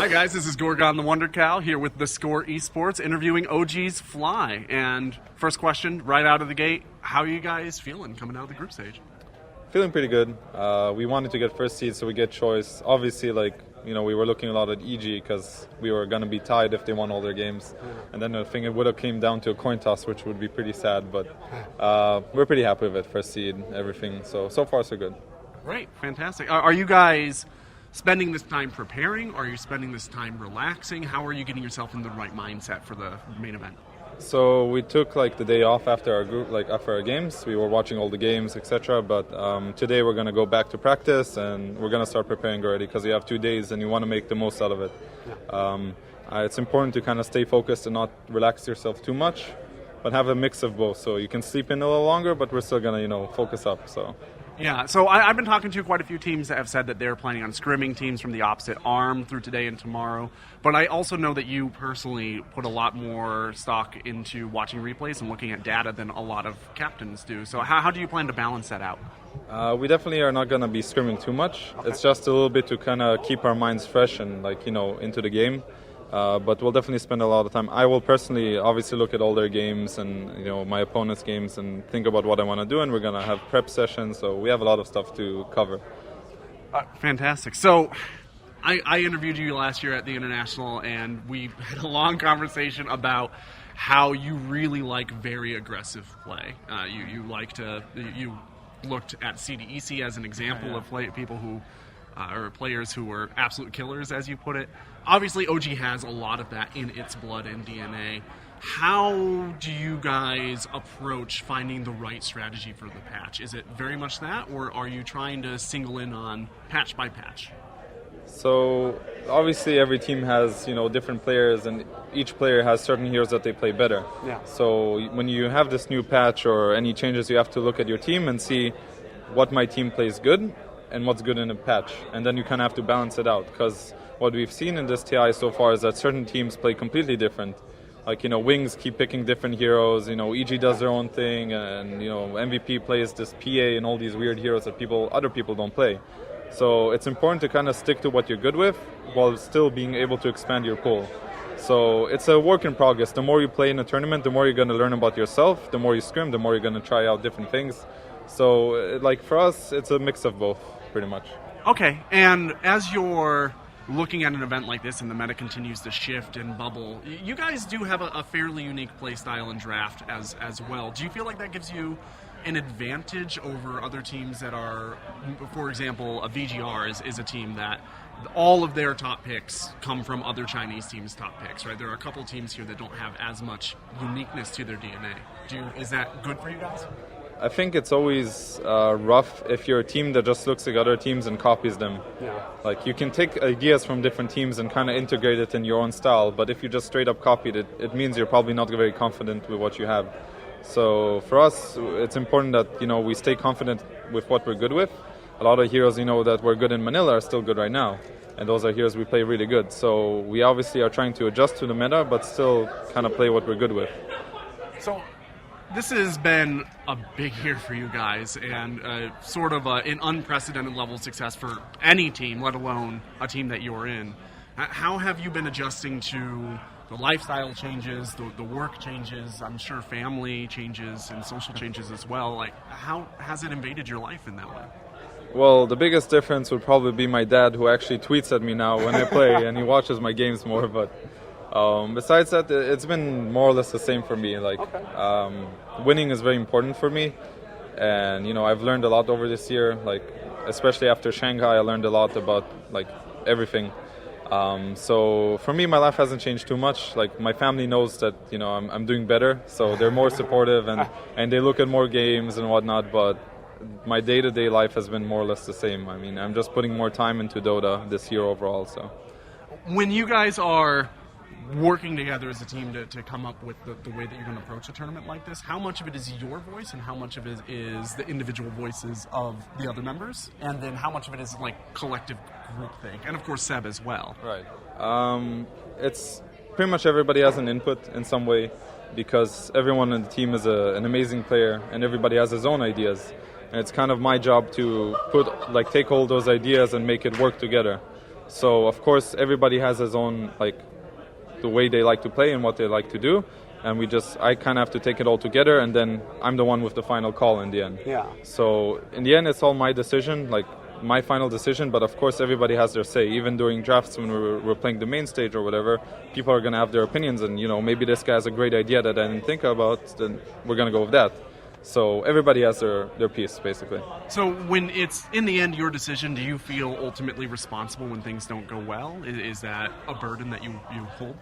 Hi guys, this is Gorgon the Wonder Cow here with theScore eSports interviewing OG's Fly. And first question, right out of the gate, how are you guys feeling coming out of the group stage? Feeling pretty good. We wanted to get first seed so we get choice. Obviously, we were looking a lot at EG because we were going to be tied if they won all their games. And then I think it would have came down to a coin toss, which would be pretty sad. But we're pretty happy with it, first seed, everything. So far, so good. Great, fantastic. Are you guys spending this time preparing, or are you spending this time relaxing? How are you getting yourself in the right mindset for the main event? So we took the day off after our group, after our games. We were watching all the games, etc. But today we're going to go back to practice and we're going to start preparing already because we have 2 days and you want to make the most out of it. It's important to kind of stay focused and not relax yourself too much, but have a mix of both. So you can sleep in a little longer, but we're still going to focus up. Yeah, so I've been talking to quite a few teams that have said that they're planning on scrimming teams from the opposite arm through today and tomorrow. But I also know that you personally put a lot more stock into watching replays and looking at data than a lot of captains do. So how do you plan to balance that out? We definitely are not going to be scrimming too much. Okay. It's just a little bit to kind of keep our minds fresh and into the game. But we'll definitely spend a lot of time. I will personally obviously look at all their games and my opponent's games and think about what I want to do, and we're going to have prep sessions, so we have a lot of stuff to cover. Fantastic. So I interviewed you last year at the International, and we had a long conversation about how you really like very aggressive play. You looked at CDEC as an example of people who or players who were absolute killers, as you put it. Obviously, OG has a lot of that in its blood and DNA. How do you guys approach finding the right strategy for the patch? Is it very much that, or are you trying to single in on patch by patch? So, obviously, every team has different players, and each player has certain heroes that they play better. Yeah. So, when you have this new patch or any changes, you have to look at your team and see what my team plays good and what's good in a patch, and then you kind of have to balance it out, because what we've seen in this TI so far is that certain teams play completely different. Wings keep picking different heroes, EG does their own thing, and MVP plays this PA and all these weird heroes that other people don't play. So it's important to kind of stick to what you're good with while still being able to expand your pool. So it's a work in progress. The more you play in a tournament, the more you're going to learn about yourself. The more you scrim, the more you're going to try out different things. So for us, it's a mix of both, pretty much. Okay, and as you're looking at an event like this and the meta continues to shift and bubble, you guys do have a fairly unique play style and draft as well. Do you feel like that gives you an advantage over other teams that are, for example, a VGR is a team that all of their top picks come from other Chinese teams' top picks, right? There are a couple teams here that don't have as much uniqueness to their DNA. Is that good for you guys? I think it's always rough if you're a team that just looks at other teams and copies them. Yeah. You can take ideas from different teams and kind of integrate it in your own style, but if you just straight up copied it, it means you're probably not very confident with what you have. So for us, it's important that we stay confident with what we're good with. A lot of heroes that were good in Manila are still good right now, and those are heroes we play really good. So we obviously are trying to adjust to the meta, but still kind of play what we're good with. So this has been a big year for you guys, and sort of an unprecedented level of success for any team, let alone a team that you're in. How have you been adjusting to the lifestyle changes, the work changes, I'm sure family changes and social changes as well? How has it invaded your life in that way? Well, the biggest difference would probably be my dad, who actually tweets at me now when I play, and he watches my games more, but besides that, it's been more or less the same for me. Winning is very important for me, and I've learned a lot over this year. Especially after Shanghai, I learned a lot about everything. So for me, my life hasn't changed too much. My family knows that I'm doing better, so they're more supportive and they look at more games and whatnot. But my day-to-day life has been more or less the same. I mean, I'm just putting more time into Dota this year overall. So when you guys are working together as a team to come up with the way that you're going to approach a tournament like this, how much of it is your voice and how much of it is the individual voices of the other members, and then how much of it is collective groupthink, and of course Seb as well? Right. It's pretty much everybody has an input in some way, because everyone on the team is an amazing player and everybody has his own ideas, and it's kind of my job to take all those ideas and make it work together. So of course everybody has his own, like, the way they like to play and what they like to do, and I kind of have to take it all together, and then I'm the one with the final call in the end. Yeah. So in the end, it's all my decision, like my final decision. But of course, everybody has their say. Even during drafts when we're playing the main stage or whatever, people are gonna have their opinions, and maybe this guy has a great idea that I didn't think about, then we're gonna go with that. So everybody has their piece, basically. So when it's, in the end, your decision, do you feel ultimately responsible when things don't go well? Is that a burden that you hold?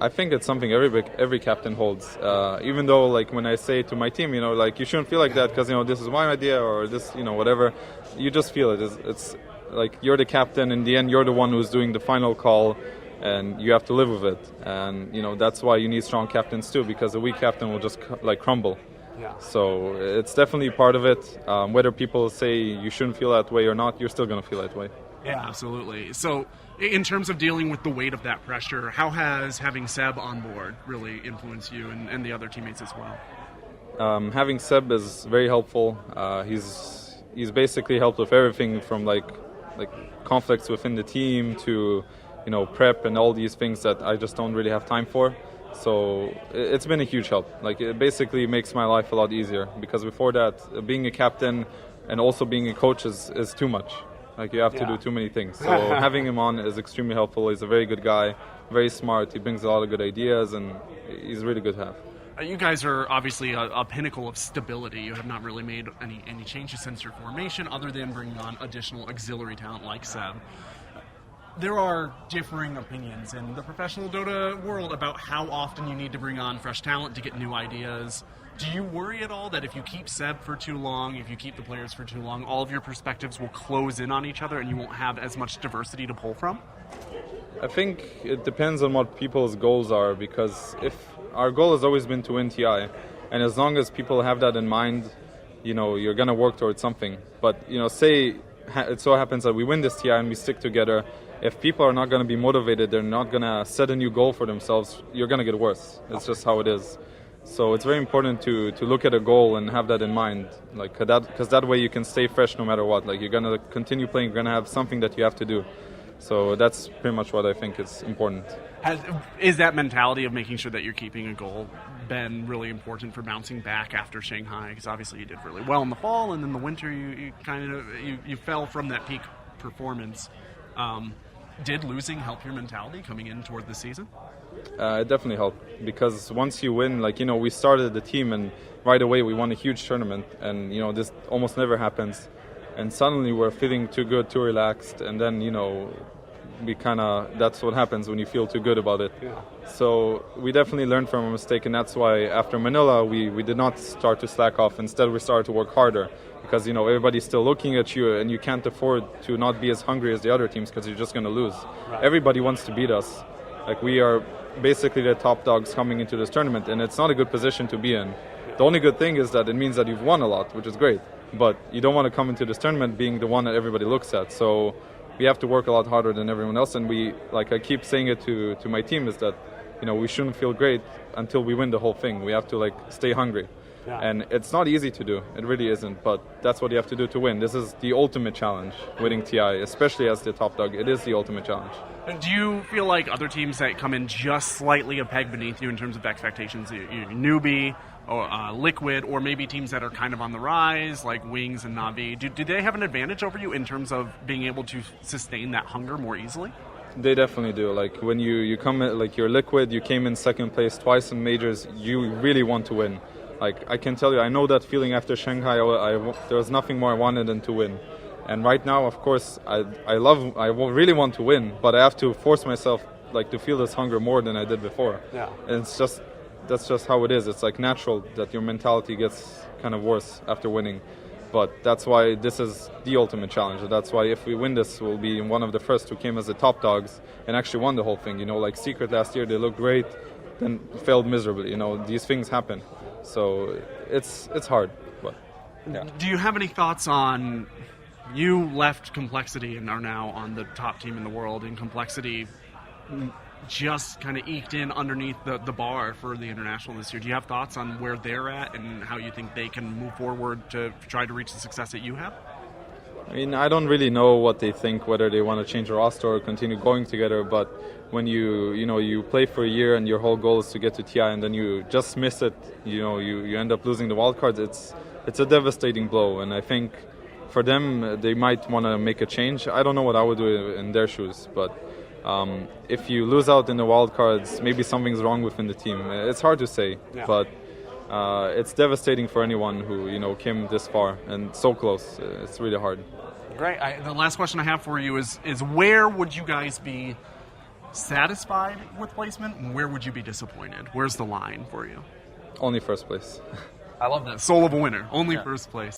I think it's something every captain holds. Even though, like, when I say to my team, like, you shouldn't feel like that because, this is my idea or this, whatever, you just feel it. It's like you're the captain. In the end, you're the one who's doing the final call, and you have to live with it. And, that's why you need strong captains too, because a weak captain will just, crumble. Yeah. So it's definitely part of it. Whether people say you shouldn't feel that way or not, you're still going to feel that way. Yeah, absolutely. So in terms of dealing with the weight of that pressure, how has having Seb on board really influenced you and the other teammates as well? Having Seb is very helpful. He's basically helped with everything from like conflicts within the team to prep and all these things that I just don't really have time for. So it's been a huge help. Like, it basically makes my life a lot easier, because before that, being a captain and also being a coach is too much. Like, you have to do too many things. So having him on is extremely helpful. He's a very good guy, very smart. He brings a lot of good ideas, and he's really good to have. You guys are obviously a pinnacle of stability. You have not really made any changes since your formation, other than bringing on additional auxiliary talent like Seb. There are differing opinions in the professional Dota world about how often you need to bring on fresh talent to get new ideas. Do you worry at all that if you keep Seb for too long, if you keep the players for too long, all of your perspectives will close in on each other and you won't have as much diversity to pull from? I think it depends on what people's goals are, because if our goal has always been to win TI, and as long as people have that in mind, you're going to work towards something. But, say it so happens that we win this TI and we stick together, if people are not going to be motivated, they're not going to set a new goal for themselves, you're going to get worse. It's just how it is. So it's very important to look at a goal and have that in mind, because that way you can stay fresh no matter what. Like, you're going to continue playing, you're going to have something that you have to do. So that's pretty much what I think is important. Is that mentality of making sure that you're keeping a goal been really important for bouncing back after Shanghai? Because obviously you did really well in the fall, and in the winter you fell from that peak performance. Did losing help your mentality coming in toward the season? It definitely helped, because once you win, we started the team and right away we won a huge tournament, and this almost never happens, and suddenly we're feeling too good, too relaxed, and then that's what happens when you feel too good about it. Yeah. So we definitely learned from our mistake, and that's why after Manila we did not start to slack off. Instead, we started to work harder, because everybody's still looking at you, and you can't afford to not be as hungry as the other teams, because you're just going to lose. Right. Everybody wants to beat us. Like, we are basically the top dogs coming into this tournament, and it's not a good position to be in. The only good thing is that it means that you've won a lot, which is great, but you don't want to come into this tournament being the one that everybody looks at. So we have to work a lot harder than everyone else, and I keep saying it to my team, is that we shouldn't feel great until we win the whole thing. We have to stay hungry. Yeah. And it's not easy to do. It really isn't, but that's what you have to do to win. This is the ultimate challenge, winning TI, especially as the top dog. It is the ultimate challenge. Do you feel like other teams that come in just slightly a peg beneath you in terms of expectations, Newbie, or Liquid, or maybe teams that are kind of on the rise, like Wings and Na'Vi, do they have an advantage over you in terms of being able to sustain that hunger more easily? They definitely do. Like, when you come in, you're Liquid, you came in second place twice in majors, you really want to win. I can tell you, I know that feeling after Shanghai. There was nothing more I wanted than to win. And right now, of course, I really want to win, but I have to force myself to feel this hunger more than I did before. Yeah. And that's just how it is. It's natural that your mentality gets kind of worse after winning. But that's why this is the ultimate challenge. That's why if we win this, we'll be one of the first who came as the top dogs and actually won the whole thing. Secret last year, they looked great, then failed miserably. These things happen. So it's hard, but yeah. Do you have any thoughts on, you left Complexity and are now on the top team in the world, and Complexity just kind of eked in underneath the bar for the International this year. Do you have thoughts on where they're at and how you think they can move forward to try to reach the success that you have? I mean, I don't really know what they think, whether they want to change the roster or continue going together. But when you play for a year and your whole goal is to get to TI and then you just miss it, you end up losing the wildcards. It's a devastating blow, and I think for them they might want to make a change. I don't know what I would do in their shoes, but if you lose out in the wildcards, maybe something's wrong within the team. It's hard to say, but it's devastating for anyone who came this far and so close. It's really hard. Great. The last question I have for you is where would you guys be satisfied with placement, and where would you be disappointed? Where's the line for you? Only first place. I love that. Soul of a winner. Only first place.